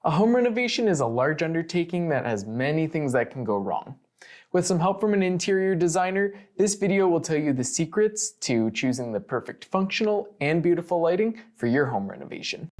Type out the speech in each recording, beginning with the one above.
A home renovation is a large undertaking that has many things that can go wrong. With some help from an interior designer, this video will tell you the secrets to choosing the perfect functional and beautiful lighting for your home renovation.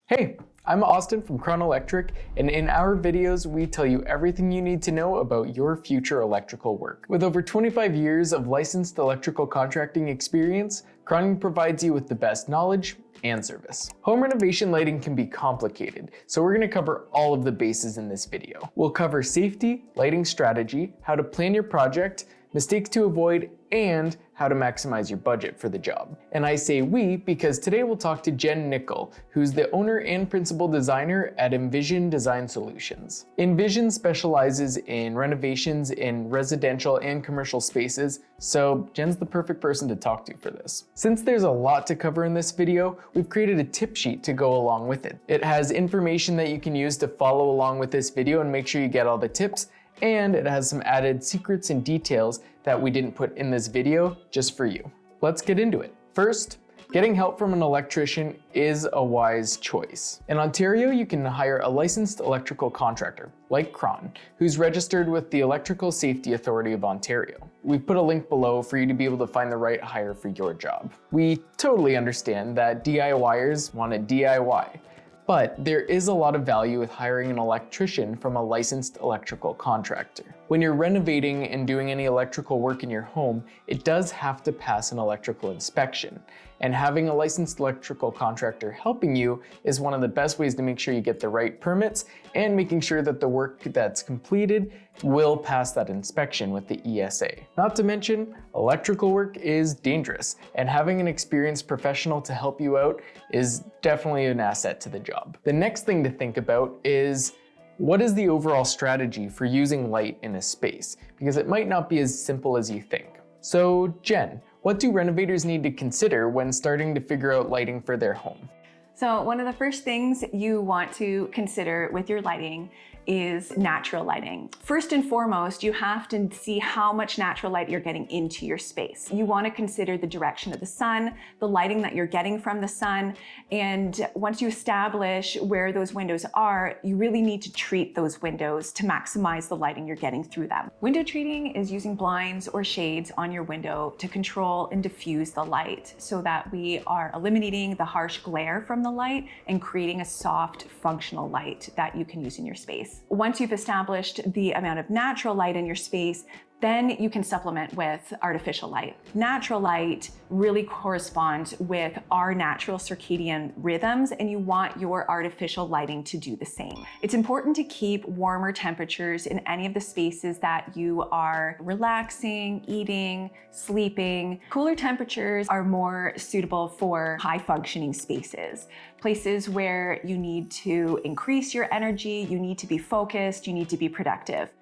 Hey, I'm Austin from Kraun, and in our videos, we tell you everything you need to know about your future electrical work. With over 25 years of licensed electrical contracting experience, Kraun provides you with the best knowledge and service. Home renovation lighting can be complicated, so we're going to cover all of the bases in this video. We'll cover safety, lighting strategy, how to plan your project, mistakes to avoid, and how to maximize your budget for the job. And I say we because today we'll talk to Jen Nickel, who's the owner and principal designer at INVISION Design Solutions. INVISION specializes in renovations in residential and commercial spaces, so Jen's the perfect person to talk to for this. Since there's a lot to cover in this video, we've created a tip sheet to go along with it. It has information that you can use to follow along with this video and make sure you get all the tips, and it has some added secrets and details that we didn't put in this video just for you. Let's get into it. First, getting help from an electrician is a wise choice. In Ontario, you can hire a licensed electrical contractor, like Kraun, who's registered with the Electrical Safety Authority of Ontario. We've put a link below for you to be able to find the right hire for your job. We totally understand that DIYers want to DIY. But there is a lot of value with hiring an electrician from a licensed electrical contractor. When you're renovating and doing any electrical work in your home, it does have to pass an electrical inspection. And having a licensed electrical contractor helping you is one of the best ways to make sure you get the right permits and making sure that the work that's completed will pass that inspection with the ESA. Not to mention, electrical work is dangerous, and having an experienced professional to help you out is definitely an asset to the job. The next thing to think about is, what is the overall strategy for using light in a space? Because it might not be as simple as you think. So Jen, what do renovators need to consider when starting to figure out lighting for their home? So one of the first things you want to consider with your lighting is natural lighting. First and foremost, you have to see how much natural light you're getting into your space. You want to consider the direction of the sun, the lighting that you're getting from the sun, and once you establish where those windows are, you really need to treat those windows to maximize the lighting you're getting through them. Window treating is using blinds or shades on your window to control and diffuse the light so that we are eliminating the harsh glare from the light and creating a soft, functional light that you can use in your space. Once you've established the amount of natural light in your space, then you can supplement with artificial light. Natural light really corresponds with our natural circadian rhythms, and you want your artificial lighting to do the same. It's important to keep warmer temperatures in any of the spaces that you are relaxing, eating, sleeping. Cooler temperatures are more suitable for high functioning spaces. Places where you need to increase your energy, you need to be focused, you need to be productive.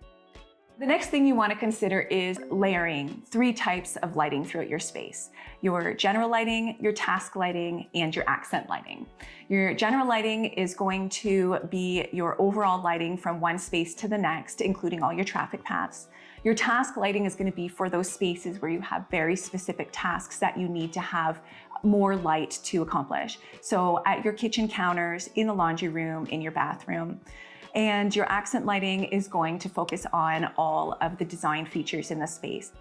The next thing you want to consider is layering 3 types of lighting throughout your space: your general lighting, your task lighting, and your accent lighting. Your general lighting is going to be your overall lighting from one space to the next, including all your traffic paths. Your task lighting is going to be for those spaces where you have very specific tasks that you need to have more light to accomplish. So at your kitchen counters, in the laundry room, in your bathroom. And your accent lighting is going to focus on all of the design features in the space.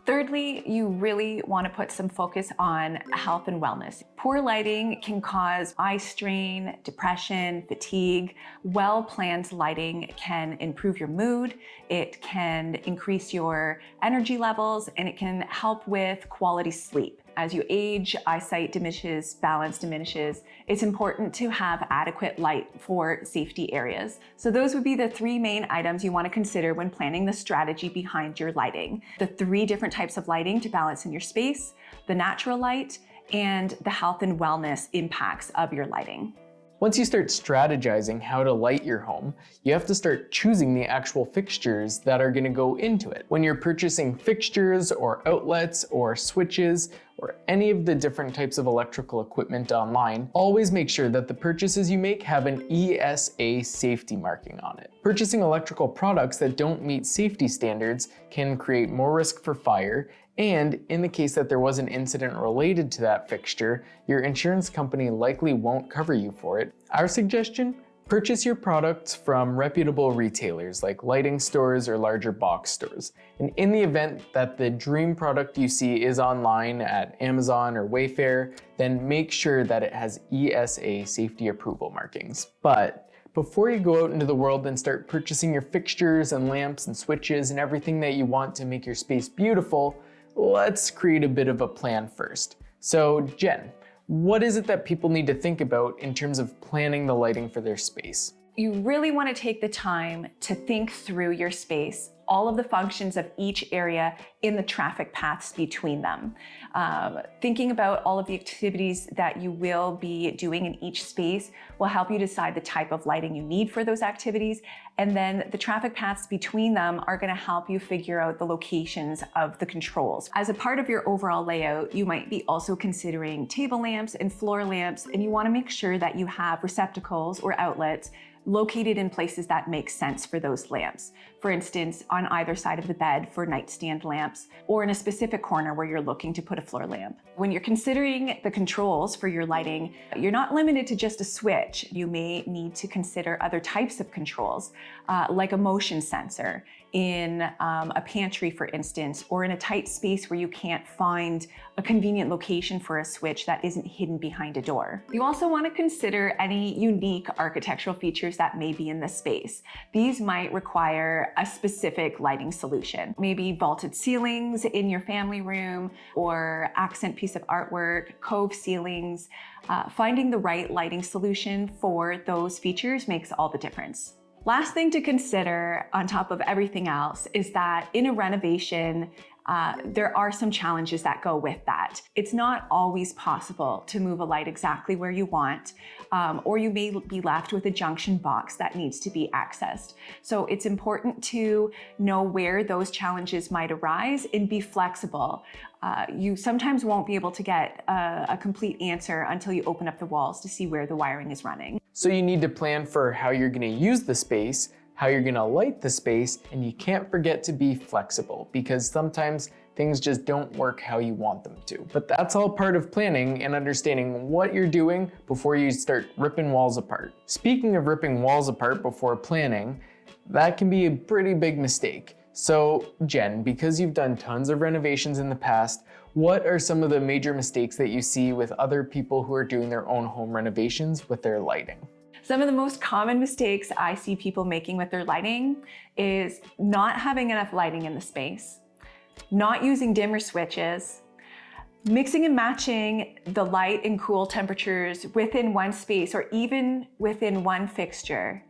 Thirdly, you really want to put some focus on health and wellness. Poor lighting can cause eye strain, depression, fatigue. Well-planned lighting can improve your mood, it can increase your energy levels, and it can help with quality sleep. As you age, eyesight diminishes, balance diminishes. It's important to have adequate light for safety areas. So those would be the 3 main items you want to consider when planning the strategy behind your lighting. The 3 different types of lighting to balance in your space, the natural light, and the health and wellness impacts of your lighting. Once you start strategizing how to light your home, you have to start choosing the actual fixtures that are going to go into it. When you're purchasing fixtures or outlets or switches or any of the different types of electrical equipment online, always make sure that the purchases you make have an ESA safety marking on it. Purchasing electrical products that don't meet safety standards can create more risk for fire And in the case that there was an incident related to that fixture, your insurance company likely won't cover you for it. Our suggestion? Purchase your products from reputable retailers like lighting stores or larger box stores. And in the event that the dream product you see is online at Amazon or Wayfair, then make sure that it has ESA safety approval markings. But before you go out into the world and start purchasing your fixtures and lamps and switches and everything that you want to make your space beautiful, let's create a bit of a plan first. So Jen, what is it that people need to think about in terms of planning the lighting for their space? You really want to take the time to think through your space, all of the functions of each area in the traffic paths between them. Thinking about all of the activities that you will be doing in each space will help you decide the type of lighting you need for those activities. And then the traffic paths between them are going to help you figure out the locations of the controls. As a part of your overall layout, you might be also considering table lamps and floor lamps, and you want to make sure that you have receptacles or outlets located in places that make sense for those lamps. For instance, on either side of the bed for nightstand lamps, or in a specific corner where you're looking to put a floor lamp. When you're considering the controls for your lighting, you're not limited to just a switch. You may need to consider other types of controls, like a motion sensor in a pantry, for instance, or in a tight space where you can't find a convenient location for a switch that isn't hidden behind a door. You also want to consider any unique architectural features that may be in the space. These might require a specific lighting solution, maybe vaulted ceilings in your family room, or accent piece of artwork, cove ceilings. Finding the right lighting solution for those features makes all the difference. Last thing to consider on top of everything else is that in a renovation, there are some challenges that go with that. It's not always possible to move a light exactly where you want, or you may be left with a junction box that needs to be accessed. So it's important to know where those challenges might arise and be flexible. You sometimes won't be able to get a complete answer until you open up the walls to see where the wiring is running. So you need to plan for how you're going to use the space, how you're going to light the space, and you can't forget to be flexible because sometimes things just don't work how you want them to. But that's all part of planning and understanding what you're doing before you start ripping walls apart. Speaking of ripping walls apart before planning, that can be a pretty big mistake. So Jen, because you've done tons of renovations in the past, what are some of the major mistakes that you see with other people who are doing their own home renovations with their lighting? Some of the most common mistakes I see people making with their lighting is not having enough lighting in the space, not using dimmer switches, mixing and matching the light and cool temperatures within one space or even within one fixture,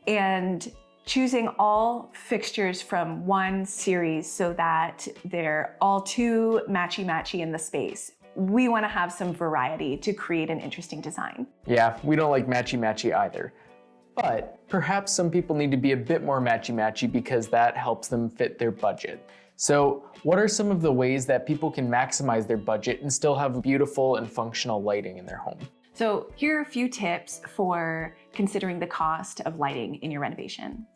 and choosing all fixtures from one series so that they're all too matchy-matchy in the space. We want to have some variety to create an interesting design. Yeah, we don't like matchy-matchy either. But perhaps some people need to be a bit more matchy-matchy because that helps them fit their budget. So what are some of the ways that people can maximize their budget and still have beautiful and functional lighting in their home? So here are a few tips for considering the cost of lighting in your renovation.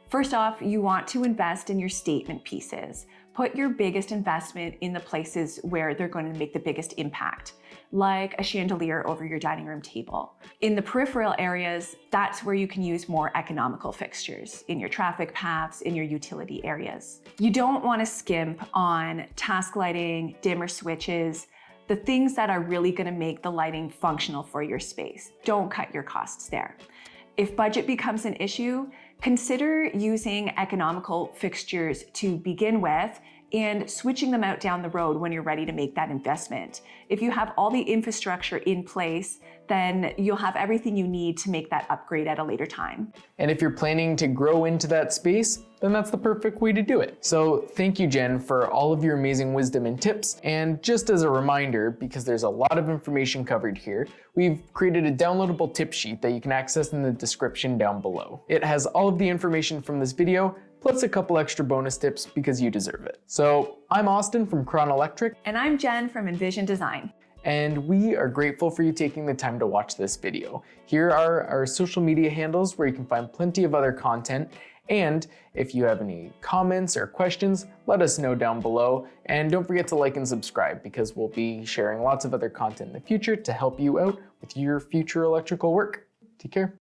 First off, you want to invest in your statement pieces. Put your biggest investment in the places where they're going to make the biggest impact, like a chandelier over your dining room table. In the peripheral areas, that's where you can use more economical fixtures in your traffic paths, in your utility areas. You don't want to skimp on task lighting, dimmer switches, the things that are really going to make the lighting functional for your space. Don't cut your costs there. If budget becomes an issue, consider using economical fixtures to begin with and switching them out down the road when you're ready to make that investment. If you have all the infrastructure in place, then you'll have everything you need to make that upgrade at a later time. And if you're planning to grow into that space, then that's the perfect way to do it. So thank you, Jen, for all of your amazing wisdom and tips. And just as a reminder, because there's a lot of information covered here, we've created a downloadable tip sheet that you can access in the description down below. It has all of the information from this video, plus a couple extra bonus tips because you deserve it. So I'm Austin from Kraun Electric. And I'm Jen from INVISION Design. And we are grateful for you taking the time to watch this video. Here are our social media handles where you can find plenty of other content. And if you have any comments or questions, let us know down below. And don't forget to like and subscribe because we'll be sharing lots of other content in the future to help you out with your future electrical work. Take care.